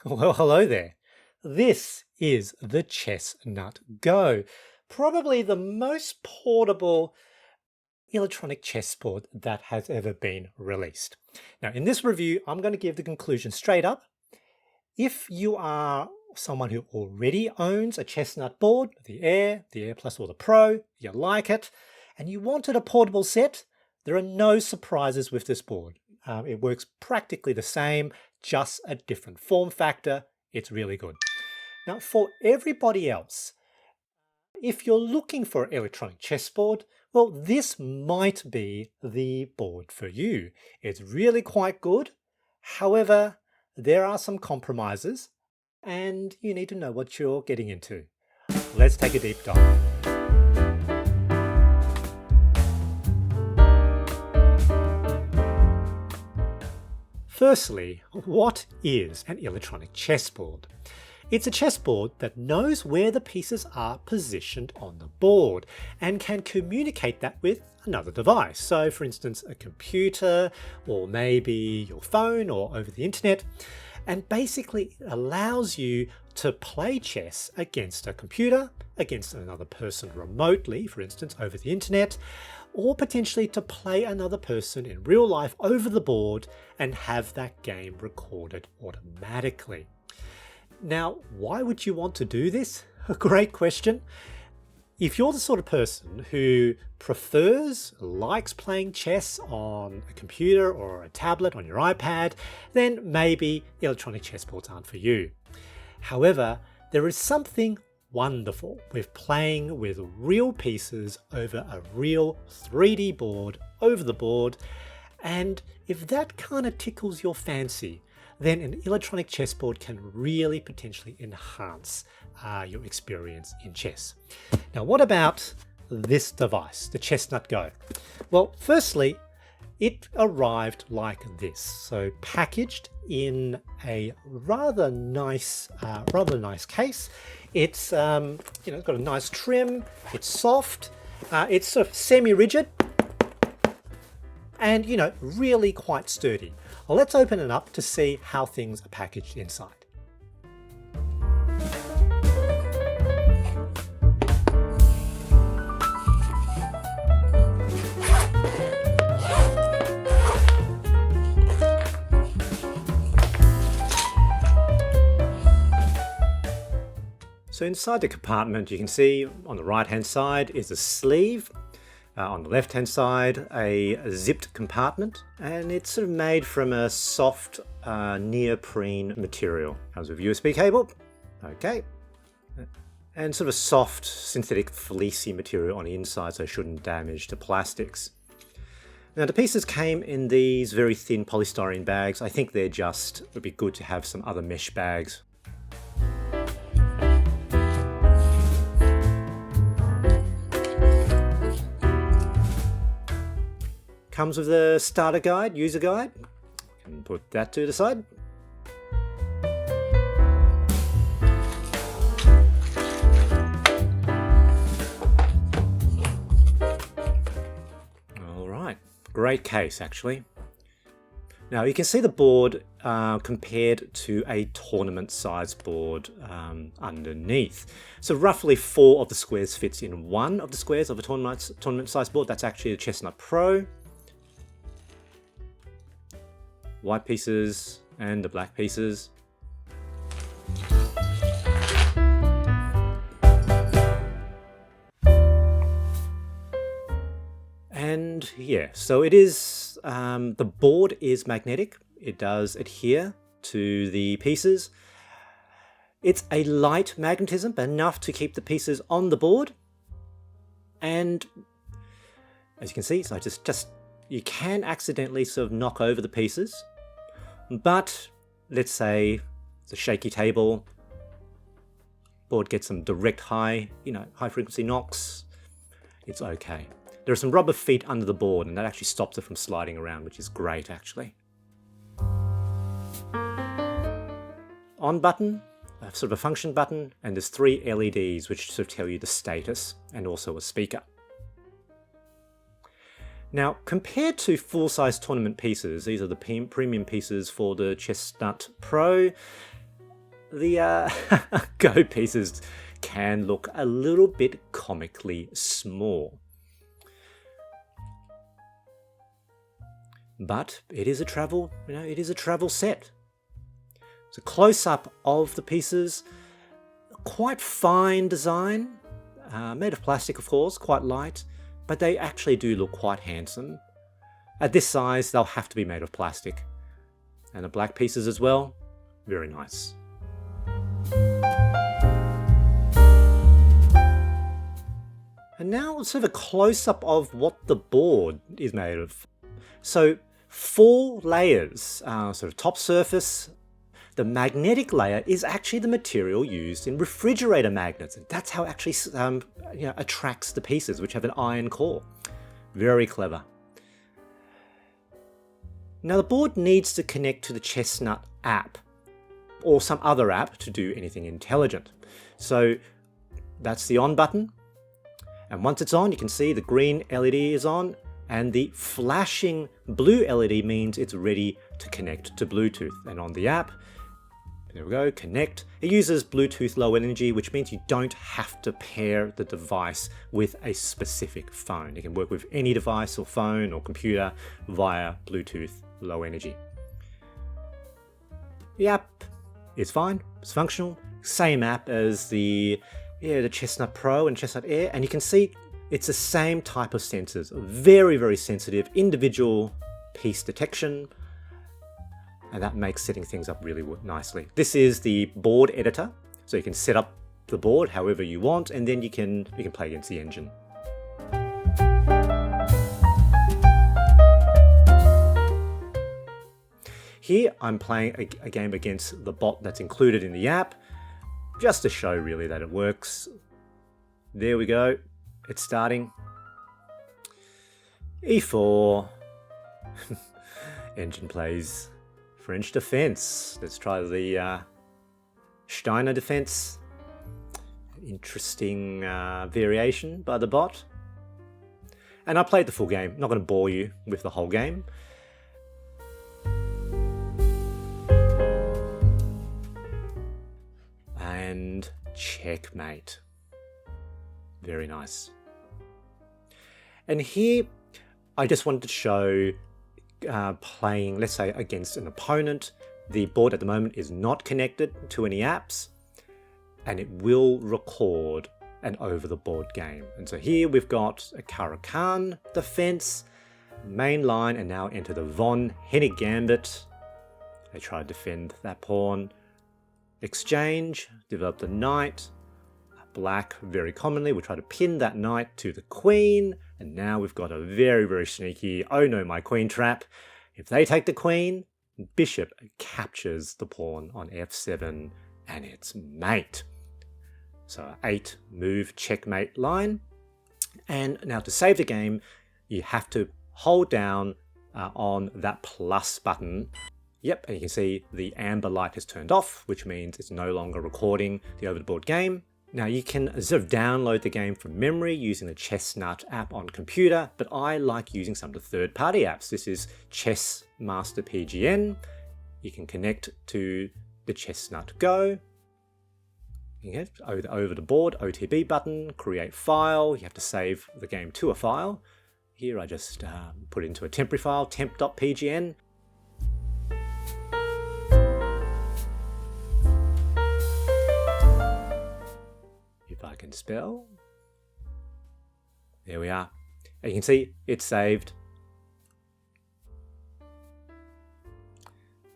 Well, hello there. This is the Chessnut Go, probably the most portable electronic chessboard that has ever been released. Now, in this review, I'm going to give the conclusion straight up. If you are someone who already owns a Chessnut board, the Air Plus or the Pro, you like it, and you wanted a portable set, there are no surprises with this board. It works practically the same, just a different form factor. It's really good. Now, for everybody else, if you're looking for an electronic chessboard, well, this might be the board for you. It's really quite good. However, there are some compromises, and you need to know what you're getting into. Let's take a deep dive. Firstly, what is an electronic chessboard? It's a chessboard that knows where the pieces are positioned on the board and can communicate that with another device. So for instance, a computer or maybe your phone or over the internet. And basically it allows you to play chess against a computer, against another person remotely, for instance, over the internet, or potentially to play another person in real life over the board and have that game recorded automatically. Now, why would you want to do this? A great question. If you're the sort of person who likes playing chess on a computer or a tablet on your iPad, then maybe electronic chessboards aren't for you. However, there is something wonderful with playing with real pieces over a real 3D board over the board, and if that kind of tickles your fancy, then an electronic chessboard can really potentially enhance your experience in chess. Now, what about this device, the Chessnut Go? Well, firstly, it arrived like this. So packaged in a rather nice case. It's it's got a nice trim. It's soft. It's sort of semi-rigid, and really quite sturdy. Well, let's open it up to see how things are packaged inside. So inside the compartment, you can see on the right-hand side is a sleeve. On the left-hand side, a zipped compartment, and it's sort of made from a soft neoprene material. Comes with a USB cable, okay, and sort of a soft synthetic fleecy material on the inside, so it shouldn't damage the plastics. Now the pieces came in these very thin polystyrene bags. I think would be good to have some other mesh bags. Comes with a starter guide, user guide. Can put that to the side. All right, great case actually. Now you can see the board compared to a tournament size board underneath. So roughly 4 of the squares fits in 1 of the squares of a tournament size board. That's actually a Chessnut Pro. White pieces and the black pieces. And yeah, so it is, the board is magnetic. It does adhere to the pieces. It's a light magnetism, but enough to keep the pieces on the board. And as you can see, so you can accidentally sort of knock over the pieces. But let's say it's a shaky table, board gets some direct high frequency knocks, it's okay. There are some rubber feet under the board, and that actually stops it from sliding around, which is great actually. On button, sort of a function button, and there's 3 LEDs which sort of tell you the status, and also a speaker. Now, compared to full-size tournament pieces, these are the premium pieces for the Chessnut Pro, The Go pieces can look a little bit comically small. But it is a travel, it is a travel set. It's a close-up of the pieces, quite fine design, made of plastic of course, quite light, but they actually do look quite handsome. At this size, they'll have to be made of plastic. And the black pieces as well, very nice. And now let's have a close-up of what the board is made of. So 4 layers, sort of top surface. The magnetic layer is actually the material used in refrigerator magnets. And that's how it actually attracts the pieces, which have an iron core. Very clever. Now the board needs to connect to the Chessnut app or some other app to do anything intelligent. So that's the on button. And once it's on, you can see the green LED is on and the flashing blue LED means it's ready to connect to Bluetooth. And on the app, there we go, connect. It uses Bluetooth low energy, which means you don't have to pair the device with a specific phone. You can work with any device or phone or computer via Bluetooth low energy. The app is fine, it's functional. Same app as the Chessnut Pro and Chessnut Air, and you can see it's the same type of sensors. Very, very sensitive, individual piece detection, and that makes setting things up really nicely. This is the board editor, so you can set up the board however you want, and then you can play against the engine. Here I'm playing a game against the bot that's included in the app, just to show really that it works. There we go, it's starting. E4, engine plays French defense. Let's try the Steiner defense. Interesting variation by the bot. And I played the full game, not going to bore you with the whole game. And checkmate. Very nice. And here I just wanted to show playing, let's say, against an opponent. The board at the moment is not connected to any apps, and it will record an over-the-board game. And so here we've got a Caro-Kann defense, main line, and now enter the von Hennig gambit. They try to defend that pawn. Exchange, develop the knight. Black, very commonly, will try to pin that knight to the queen. And now we've got a very, very sneaky, oh no, my queen trap. If they take the queen, bishop captures the pawn on f7, and it's mate. So 8 move checkmate line. And now to save the game, you have to hold down on that plus button. Yep, and you can see the amber light has turned off, which means it's no longer recording the over-the-board game. Now you can sort of download the game from memory using the Chessnut app on computer, but I like using some of the third-party apps. This is Chess Master PGN. You can connect to the Chessnut Go. You get over the board, OTB button, create file. You have to save the game to a file. Here I just put it into a temporary file, temp.pgn. If I can spell. There we are. And you can see it's saved.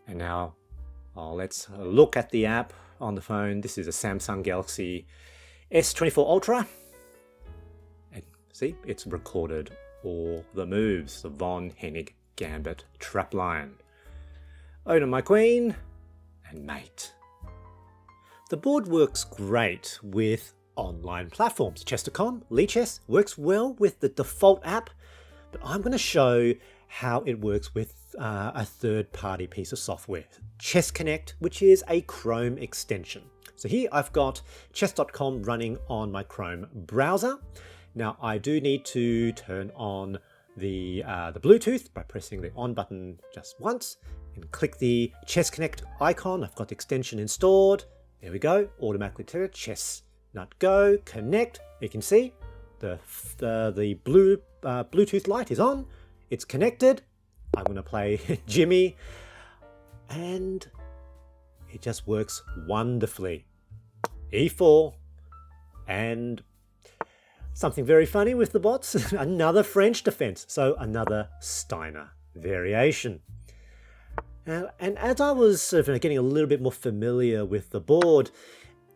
And now let's look at the app on the phone. This is a Samsung Galaxy S24 Ultra. And see, it's recorded all the moves. The von Hennig gambit trap line. Owner my queen and mate. The board works great with online platforms. Chess.com, Lichess works well with the default app, but I'm going to show how it works with a third-party piece of software, Chess Connect, which is a Chrome extension. So here I've got chess.com running on my Chrome browser. Now I do need to turn on the Bluetooth by pressing the on button just once and click the Chess Connect icon. I've got the extension installed. There we go, automatically to Chessnut Go, connect. You can see the blue Bluetooth light is on. It's connected. I'm going to play Jimmy, and it just works wonderfully. E4, and something very funny with the bots, another French defense, so another Steiner variation. And as I was sort of getting a little bit more familiar with the board,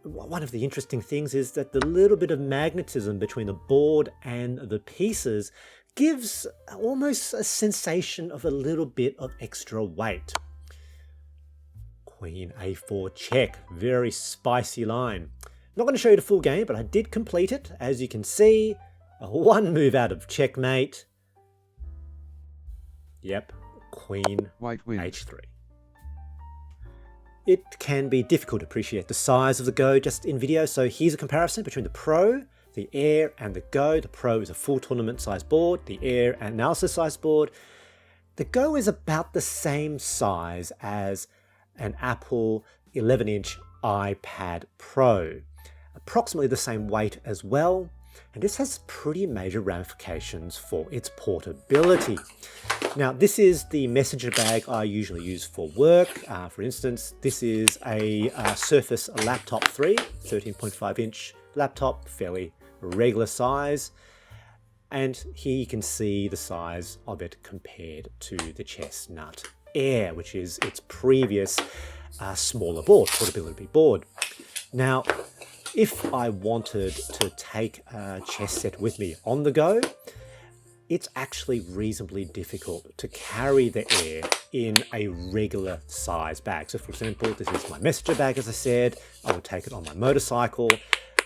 one of the interesting things is that the little bit of magnetism between the board and the pieces gives almost a sensation of a little bit of extra weight. Queen A4 check, very spicy line. Not going to show you the full game, but I did complete it. As you can see, one move out of checkmate. Yep, Queen White wins. H3. It can be difficult to appreciate the size of the Go just in video, so here's a comparison between the Pro, the Air, and the Go. The Pro is a full tournament size board, the Air an analysis size board. The Go is about the same size as an Apple 11-inch iPad Pro. Approximately the same weight as well, and this has pretty major ramifications for its portability. Now, this is the messenger bag I usually use for work. For instance, this is a Surface Laptop 3, 13.5-inch laptop, fairly regular size. And here you can see the size of it compared to the Chessnut Air, which is its previous smaller board, portability board. Now, if I wanted to take a chess set with me on the go, it's actually reasonably difficult to carry the Air in a regular size bag. So for example, this is my messenger bag, as I said. I would take it on my motorcycle.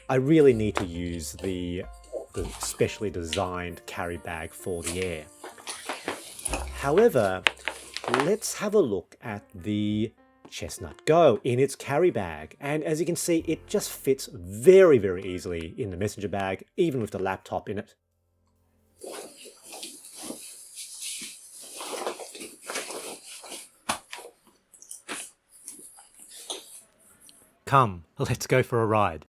I really need to use the specially designed carry bag for the Air. However, let's have a look at the Chessnut Go in its carry bag, and as you can see, it just fits very, very easily in the messenger bag, even with the laptop in it. Come, let's go for a ride.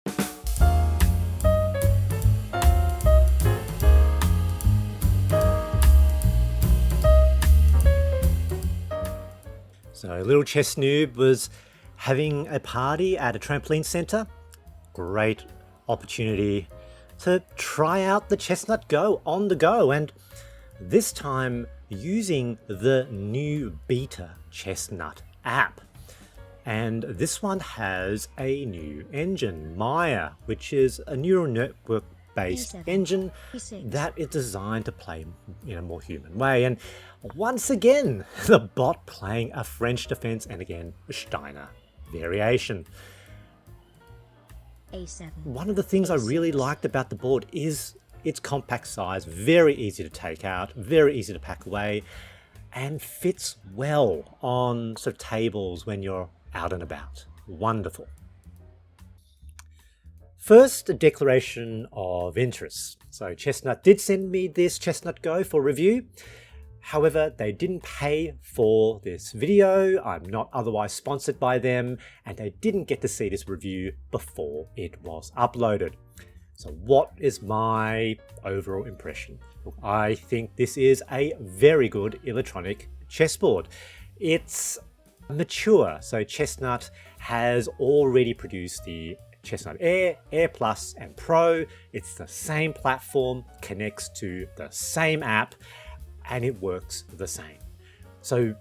So little chess noob was having a party at a trampoline center. Great opportunity to try out the Chessnut Go on the go, and this time using the new beta Chessnut app. And this one has a new engine, Maya, which is a neural network based engine that is designed to play in a more human way. And once again, the bot playing a French defense, and again, a Steiner variation. A7. One of the things I really liked about the board is its compact size, very easy to take out, very easy to pack away, and fits well on sort of tables when you're out and about. Wonderful. First, a declaration of interest. So Chessnut did send me this Chessnut Go for review. However, they didn't pay for this video. I'm not otherwise sponsored by them, and I didn't get to see this review before it was uploaded. So what is my overall impression? Look, I think this is a very good electronic chessboard. It's mature, so Chessnut has already produced the Chessnut Air, Air Plus, and Pro. It's the same platform, connects to the same app, and it works the same. So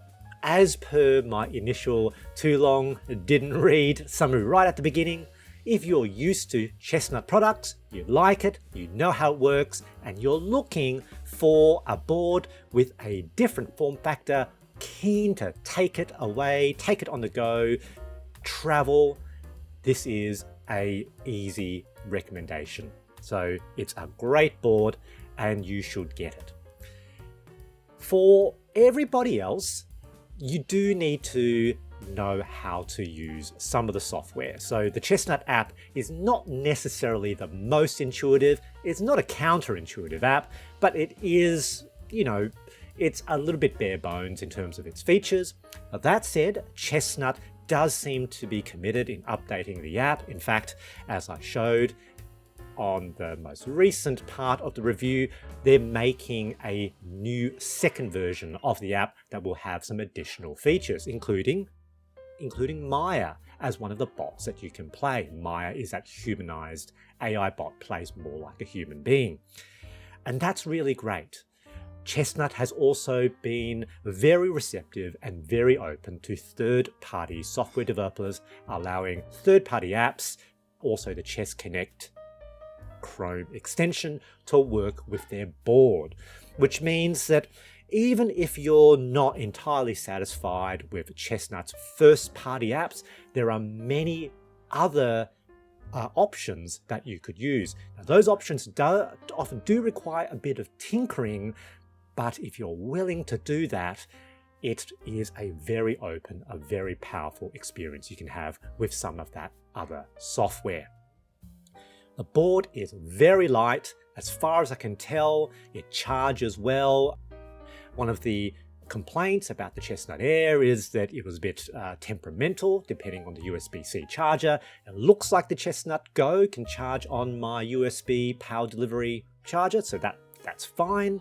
as per my initial too long didn't read summary right at the beginning, if you're used to Chessnut products, you like it, you know how it works, and you're looking for a board with a different form factor, keen to take it away, take it on the go, travel, this is a easy recommendation. So it's a great board and you should get it. For everybody else, you do need to know how to use some of the software. So the Chessnut app is not necessarily the most intuitive. It's not a counterintuitive app, but it is, it's a little bit bare bones in terms of its features. That said, Chessnut does seem to be committed in updating the app. In fact, as I showed on the most recent part of the review, they're making a new second version of the app that will have some additional features, including Maya as one of the bots that you can play. Maya is that humanized AI bot, plays more like a human being. And that's really great. Chessnut has also been very receptive and very open to third-party software developers, allowing third-party apps, also the Chess Connect Chrome extension, to work with their board, which means that even if you're not entirely satisfied with Chessnut's first-party apps, there are many other options that you could use. Now, those options often do require a bit of tinkering, but if you're willing to do that, it is a very open, a very powerful experience you can have with some of that other software. The board is very light. As far as I can tell, it charges well. One of the complaints about the Chessnut Air is that it was a bit temperamental, depending on the USB-C charger. It looks like the Chessnut GO can charge on my USB power delivery charger, so that's fine.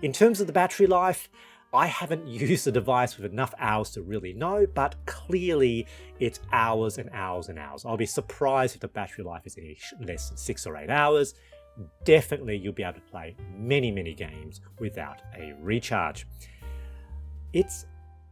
In terms of the battery life, I haven't used the device with enough hours to really know, but clearly it's hours and hours and hours. I'll be surprised if the battery life is any less than 6 or 8 hours. Definitely you'll be able to play many, many games without a recharge. It's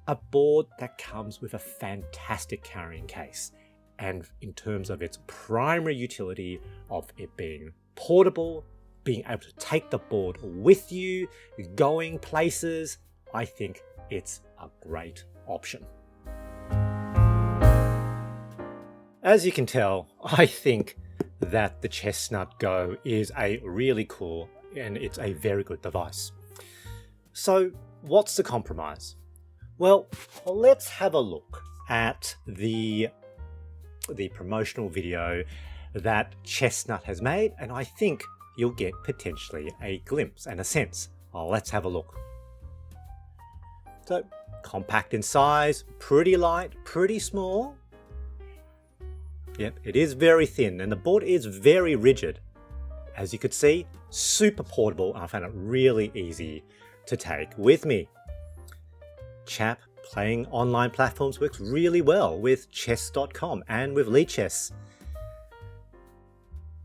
a board that comes with a fantastic carrying case. And in terms of its primary utility of it being portable, being able to take the board with you, going places, I think it's a great option. As you can tell, I think that the Chessnut GO is a really cool and it's a very good device. So what's the compromise? Well, let's have a look at the promotional video that Chessnut has made, and I think you'll get potentially a glimpse and a sense. Let's have a look. So, compact in size, pretty light, pretty small. Yep, it is very thin and the board is very rigid. As you could see, super portable, and I found it really easy to take with me. Chap playing online platforms works really well with chess.com and with Lichess.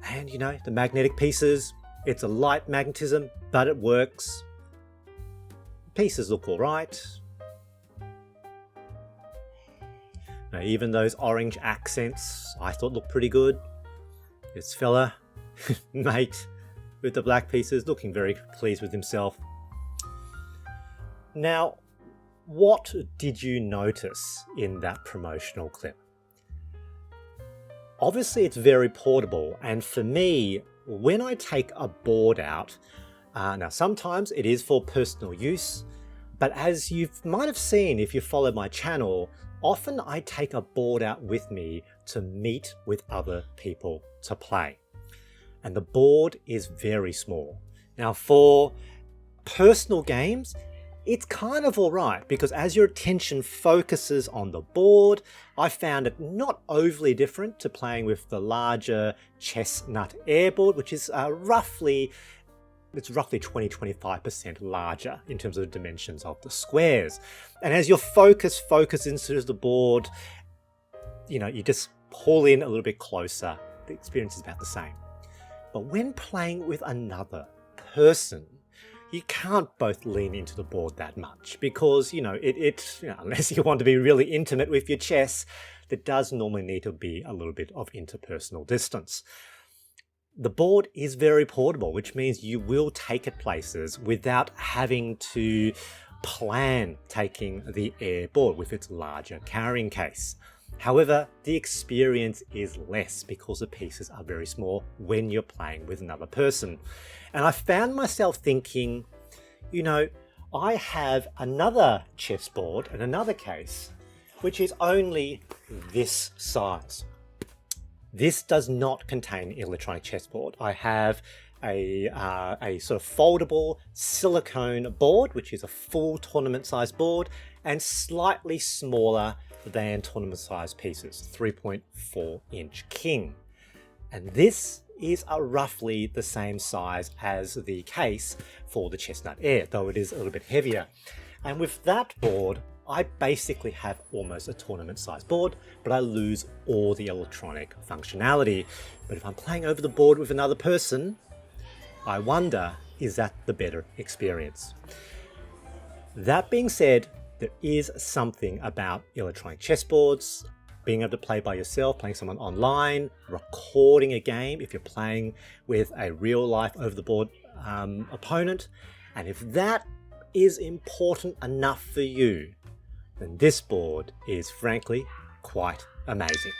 And you know, the magnetic pieces, it's a light magnetism, but it works. Pieces look all right. Now, even those orange accents I thought looked pretty good. This fella, mate, with the black pieces, looking very pleased with himself. Now, what did you notice in that promotional clip? Obviously, it's very portable, and for me, when I take a board out, now sometimes it is for personal use, but as you might have seen if you follow my channel, often I take a board out with me to meet with other people to play. And the board is very small. Now for personal games, it's kind of alright because as your attention focuses on the board, I found it not overly different to playing with the larger Chessnut Air board, which is roughly 20-25% larger in terms of the dimensions of the squares. And as your focus into the board, you know, you just pull in a little bit closer. The experience is about the same. But when playing with another person, you can't both lean into the board that much because, you know, unless you want to be really intimate with your chess, there does normally need to be a little bit of interpersonal distance. The board is very portable, which means you will take it places without having to plan taking the Air board with its larger carrying case. However, the experience is less because the pieces are very small when you're playing with another person. And I found myself thinking, you know, I have another chessboard and another case, which is only this size. This does not contain an electronic chessboard. I have a sort of foldable silicone board, which is a full tournament size board, and slightly smaller than tournament size pieces, 3.4-inch king. And this is roughly the same size as the case for the Chessnut Air, though it is a little bit heavier. And with that board, I basically have almost a tournament size board, but I lose all the electronic functionality. But if I'm playing over the board with another person, I wonder, is that the better experience? That being said, there is something about electronic chessboards, being able to play by yourself, playing someone online, recording a game if you're playing with a real life over the board opponent. And if that is important enough for you, then this board is frankly quite amazing.